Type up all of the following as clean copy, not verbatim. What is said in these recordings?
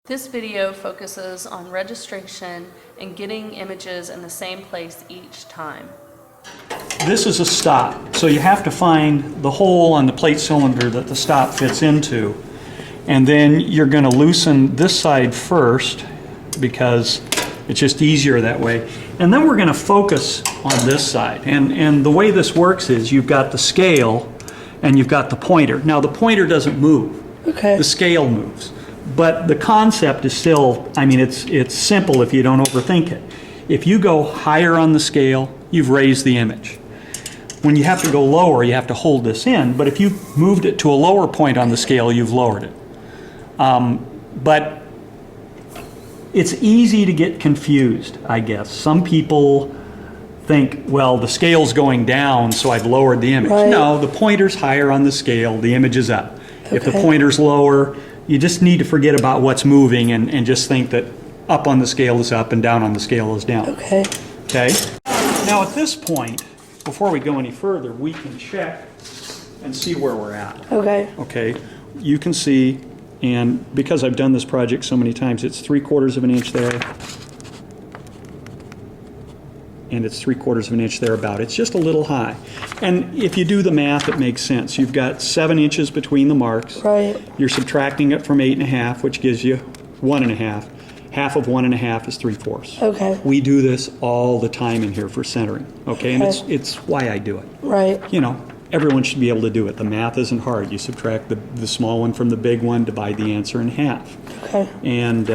This video focuses on registration and getting images in the same place each time. This is a stop, so you have to find the hole on the plate cylinder that the stop fits into. And then you're going to loosen this side first because it's just easier that way. And then we're going to focus on this side. And the way this works is you've got the scale and you've got the pointer. Now the pointer doesn't move. Okay. The scale moves. But the concept is still, I mean, it's simple if you don't overthink it. If you go higher on the scale, you've raised the image. When you have to go lower, you have to hold this in, but if you moved it to a lower point on the scale, you've lowered it. But it's easy to get confused, I guess. Some people think, well, the scale's going down, so I've lowered the image. Right. No, the pointer's higher on the scale, the image is up. Okay. If the pointer's lower, you just need to forget about what's moving and just think that up on the scale is up and down on the scale is down. Okay. Okay? Now at this point, before we go any further, we can check and see where we're at. Okay. Okay? You can see, and because I've done this project so many times, it's 3/4 of an inch there, and it's 3/4 of an inch thereabout. It's just a little high. And if you do the math, it makes sense. You've got 7 inches between the marks. Right. You're subtracting it from 8.5, which gives you 1.5. Half of 1.5 is 3/4. Okay. We do this all the time in here for centering, okay? And Okay. it's why I do it. Right. You know, everyone should be able to do it. The math isn't hard. You subtract the small one from the big one, divide the answer in half. Okay. And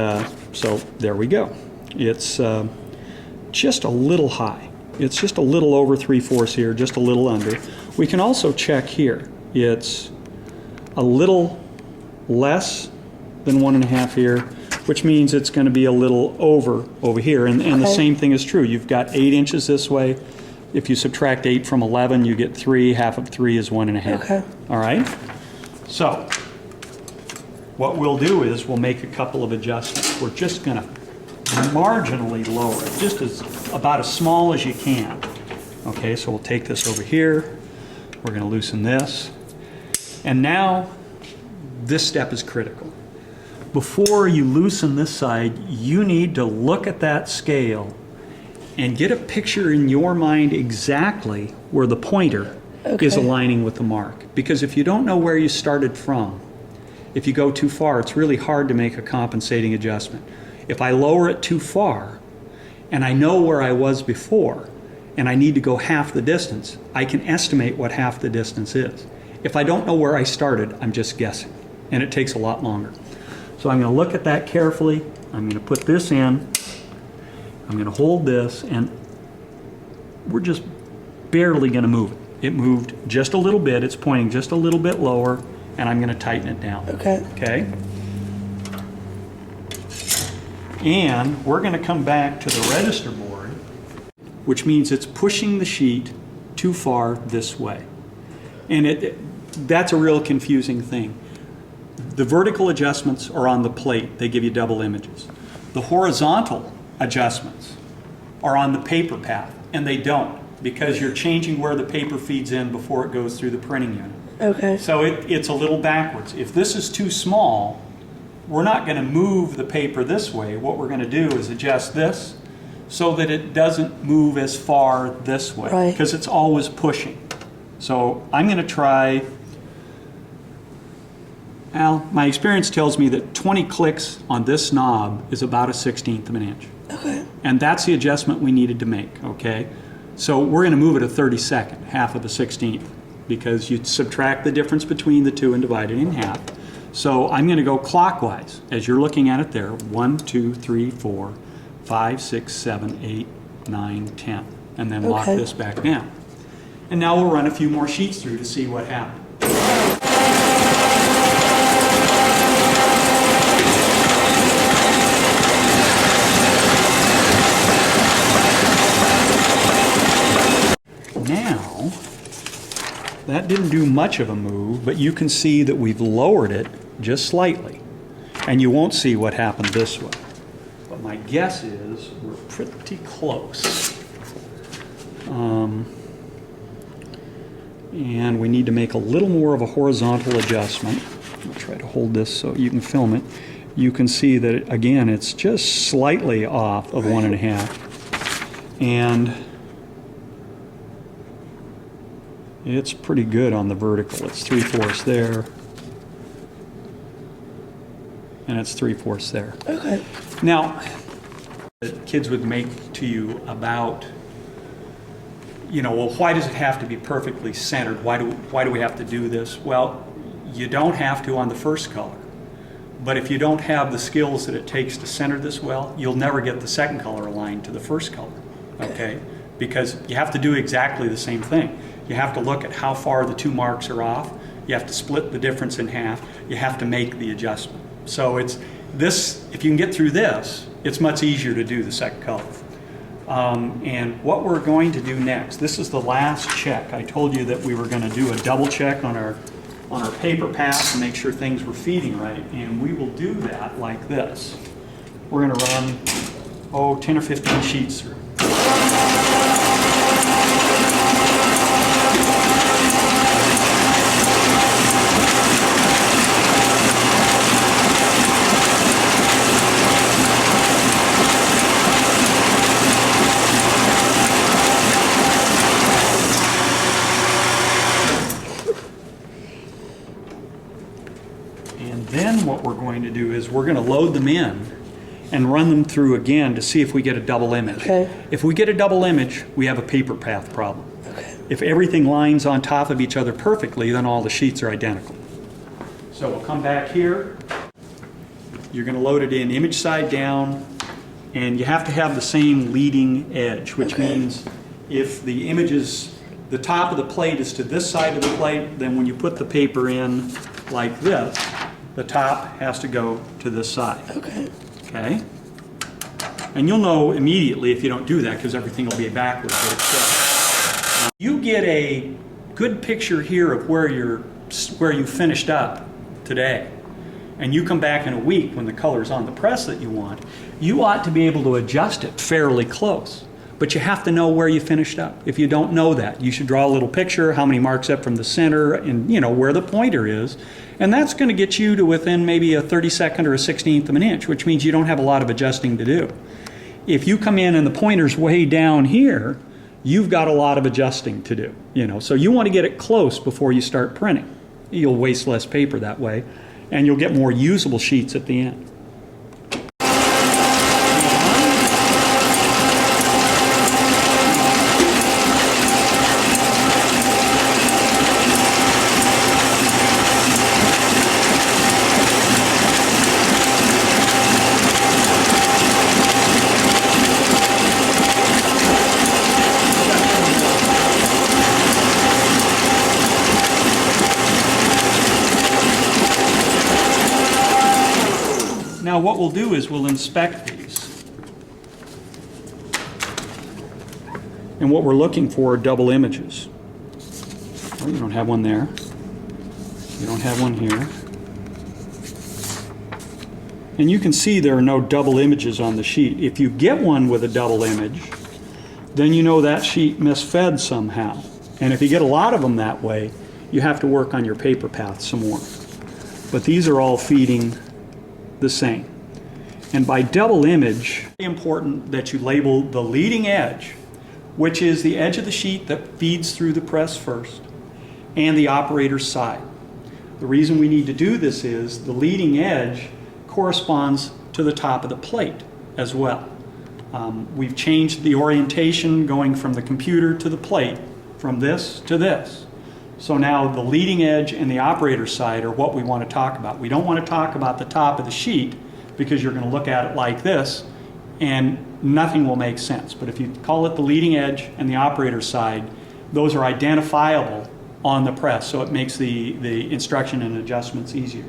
so there we go. It's just a little high. It's just a little over 3/4 here, just a little under. We can also check here. It's a little less than 1.5 here, which means it's going to be a little over here. And the Okay. same thing is true. You've got 8 inches this way. If you subtract 8 from 11, you get 3. Half of 3 is 1.5. Okay. All right? So what we'll do is we'll make a couple of adjustments. We're just going to marginally lower it, just about as small as you can. Okay, so we'll take this over here. We're going to loosen this. And now this step is critical. Before you loosen this side, you need to look at that scale and get a picture in your mind exactly where the pointer is Okay. aligning with the mark. Because if you don't know where you started from, if you go too far, it's really hard to make a compensating adjustment. If I lower it too far, and I know where I was before, and I need to go half the distance, I can estimate what half the distance is. If I don't know where I started, I'm just guessing, and it takes a lot longer. So I'm going to look at that carefully. I'm going to put this in. I'm going to hold this, and we're just barely going to move it. It moved just a little bit. It's pointing just a little bit lower, and I'm going to tighten it down. Okay. Okay? And we're going to come back to the register board, which means it's pushing the sheet too far this way. And that's a real confusing thing. The vertical adjustments are on the plate. They give you double images. The horizontal adjustments are on the paper path, and they don't, because you're changing where the paper feeds in before it goes through the printing unit. Okay. So it's a little backwards. If this is too small, we're not going to move the paper this way. What we're going to do is adjust this so that it doesn't move as far this way, Right. because it's always pushing. So I'm going to try, Al, my experience tells me that 20 clicks on this knob is about 1/16 of an inch. Okay. And that's the adjustment we needed to make, okay? So we're going to move it a 32nd, half of a 16th, because you subtract the difference between the two and divide it in half. So I'm going to go clockwise, as you're looking at it there. 1, 2, 3, 4, 5, 6, 7, 8, 9, 10. And then lock Okay. this back down. And now we'll run a few more sheets through to see what happened. Now, that didn't do much of a move, but you can see that we've lowered it just slightly. And you won't see what happened this way. But my guess is we're pretty close. And we need to make a little more of a horizontal adjustment. I'll try to hold this so you can film it. you can see that, again, it's just slightly off of 1.5. And it's pretty good on the vertical. It's 3/4 there. And it's 3/4 there. Okay. Now, kids would make to you about, well, why does it have to be perfectly centered? Why do we have to do this? Well, you don't have to on the first color. But if you don't have the skills that it takes to center this well, you'll never get the second color aligned to the first color, okay? Because you have to do exactly the same thing. You have to look at how far the two marks are off. You have to split the difference in half. You have to make the adjustment. So it's this, if you can get through this, it's much easier to do the second color. And what we're going to do next, this is the last check. I told you that we were going to do a double check on our paper path to make sure things were feeding right, and we will do that like this. We're going to run, 10 or 15 sheets through. Then what we're going to do is we're going to load them in and run them through again to see if we get a double image. Okay. If we get a double image, we have a paper path problem. Okay. If everything lines on top of each other perfectly, then all the sheets are identical. So we'll come back here. You're going to load it in image side down, and you have to have the same leading edge, which means if the image is, the top of the plate is to this side of the plate, then when you put the paper in like this, the top has to go to this side. Okay. Okay? And you'll know immediately if you don't do that because everything will be backwards. You get a good picture here of where you finished up today, and you come back in a week when the color's on the press that you want, you ought to be able to adjust it fairly close. But you have to know where you finished up. If you don't know that, you should draw a little picture, how many marks up from the center, and where the pointer is. And that's going to get you to within maybe a 32nd or a 16th of an inch, which means you don't have a lot of adjusting to do. If you come in and the pointer's way down here, you've got a lot of adjusting to do. So you want to get it close before you start printing. You'll waste less paper that way, and you'll get more usable sheets at the end. Now what we'll do is we'll inspect these. And what we're looking for are double images. Oh, you don't have one there. You don't have one here. And you can see there are no double images on the sheet. If you get one with a double image, then you know that sheet misfed somehow. And if you get a lot of them that way, you have to work on your paper path some more. But these are all feeding the same. And by double image, it's important that you label the leading edge, which is the edge of the sheet that feeds through the press first, and the operator's side. The reason we need to do this is the leading edge corresponds to the top of the plate as well. We've changed the orientation going from the computer to the plate, from this to this. So now the leading edge and the operator side are what we want to talk about. We don't want to talk about the top of the sheet because you're going to look at it like this and nothing will make sense. But if you call it the leading edge and the operator side, those are identifiable on the press, so it makes the instruction and adjustments easier.